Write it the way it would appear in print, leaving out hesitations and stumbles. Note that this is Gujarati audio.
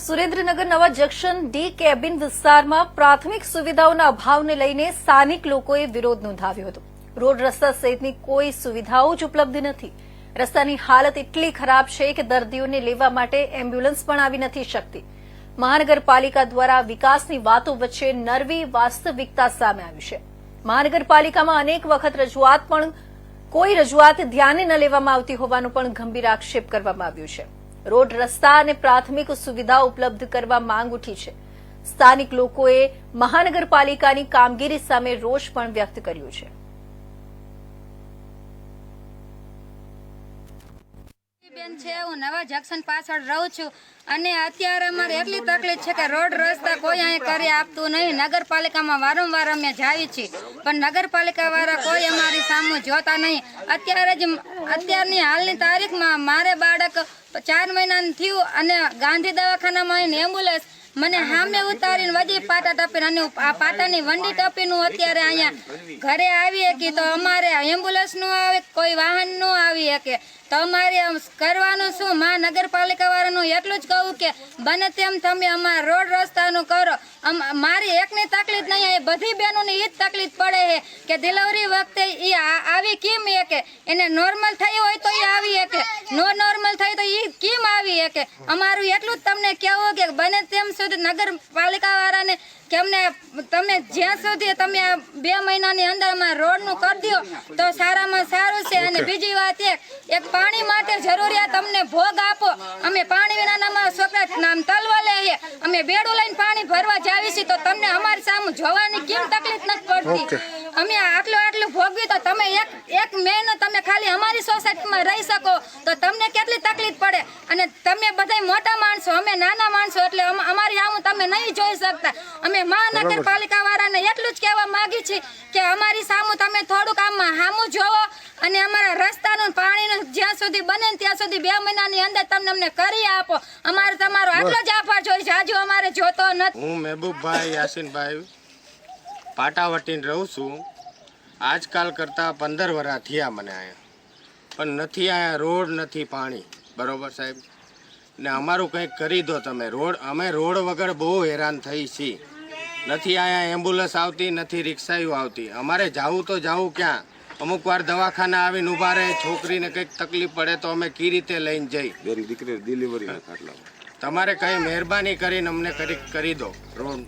સુરેન્દ્રનગર નવા જંકશન ડી કેબિન વિસ્તારમાં પ્રાથમિક સુવિધાઓના અભાવને લઈને સ્થાનિક લોકોએ વિરોધ નોંધાવ્યો હતો। રોડ રસ્તા સહિતની કોઈ સુવિધાઓ જ ઉપલબ્ધ નથી। રસ્તાની હાલત એટલી ખરાબ છે કે દર્દીઓને લેવા માટે એમ્બ્યુલન્સ પણ આવી નથી શકતી। મહાનગરપાલિકા દ્વારા વિકાસની વાતો વચ્ચે નરવી વાસ્તવિકતા સામે આવી છે। મહાનગરપાલિકામાં અનેક વખત રજૂઆત પણ કોઈ રજૂઆત ધ્યાને ન લેવામાં આવતી હોવાનો પણ ગંભીર આક્ષેપ કરવામાં આવ્યો છે। રોડ રસ્તા અને પ્રાથમિક સુવિધા ઉપલબ્ધ કરવા માંગ ઉઠી છે। સ્થાનિક લોકોએ મહાનગરપાલિકાની કામગીરી સામે રોષ પણ વ્યક્ત કર્યો છે। હું નવા જંકશન પાછળ રહું છું અને અત્યારે અમારે એટલી તકલીફ છે કે રોડ રસ્તા કોઈ અહીં કરી આપતું નહીં। નગરપાલિકામાં વારંવાર અમે જાવી છીએ પણ નગરપાલિકા વાળા કોઈ અમારી સામે જોતા નહીં। અત્યારની હાલની તારીખમાં મારે બાળક 4 મહિનાનું થયું અને ગાંધી દવાખાનામાં એમ્બ્યુલન્સ મને સામે ઉતારીને વજી પાટા ટપીને અને આ પાટાની વંડી ટપીનું અત્યારે અહીંયા ઘરે આવી કે તો અમારે એમ્બ્યુલન્સ નું આવે, કોઈ વાહન નું આવી શકે તો અમારે કરવાનું શું? મહાનગરપાલિકા વાળાનું એટલું જ કહું કે બને તેમ તમે અમારા રોડ રસ્તાનું કરો। મારી એકની તકલીફ નહીં, એ બધી બહેનોની એ જ તકલીફ પડે છે કે ડિલિવરી વખતે એ આવી કેમ કે એને નોર્મલ થઈ હોય તો એ આવી શકે, નો નોર્મલ થઈ તો એ કેમ આવી શકે। અમારું એટલું જ તમને કહેવું કે બને તેમ સુધી નગરપાલિકા વાળાને કે અમને તમે જ્યાં સુધી તમે 2 મહિનાની અંદર અમારા રોડનું કરી દો તો સારામાં સારું છે। અને બીજી વાત એક પાણી માટે જરૂરિયાત અમને ભોગ આપો। અમે પાણી વિનાના અમારા છોકરા નામ તલવા લે છે, અમે બેડું લઈને પાણી ભરવા જાવી છીએ તો તમને અમારી સામે જોવાની કેમ તકલીફ નથી પડતી? અમે આટલું ભોગવી તો તમે એક મહિનો તમે ખાલી અમારી સોસાયટીમાં રહી શકો તો તમને કેટલી તકલીફ પડે? અને તમે બધા મોટા માણસો, અમે નાના માણસો એટલે અમારી સામે તમે નહીં જોઈ શકતા। અમે મહાનગરપાલિકા વાળાને એટલું જ કહેવા માંગી છીએ કે અમારી સામે તમે થોડુંક આમાં સામું જોવો અને અમારા રસ્તાનું પાણીનું જ્યાં સુધી બને ત્યાં સુધી 2 મહિનાની અંદર તમને અમને કરી આપો। અમારે તમારો આટલો જ આભાર જોઈએ છે, આજુ અમારે જોતો નથી। હું મહેબૂબભાઈ યાસીનભાઈ પાટાવટીને રહું છું। આજકાલ કરતાં 15 વર્ષ થયા મને અહીંયા, પણ નથી અહીંયા રોડ, નથી પાણી, બરોબર સાહેબ? ને અમારું કંઈક કરી દો તમે રોડ। અમે રોડ વગર બહુ હેરાન થઈ છીએ। નથી અહીંયા એમ્બ્યુલન્સ આવતી, નથી રિક્ષાઓ આવતી। અમારે જાવું તો જાવું ક્યાં? અમુક વાર દવાખાના આવીને ઊભા રહે, છોકરીને કંઈક તકલીફ પડે તો અમે કઈ રીતે લઈને જઈ? દીકરી ડિલિવરી તમારે કંઈ મહેરબાની કરીને અમને કરી દો રોડ।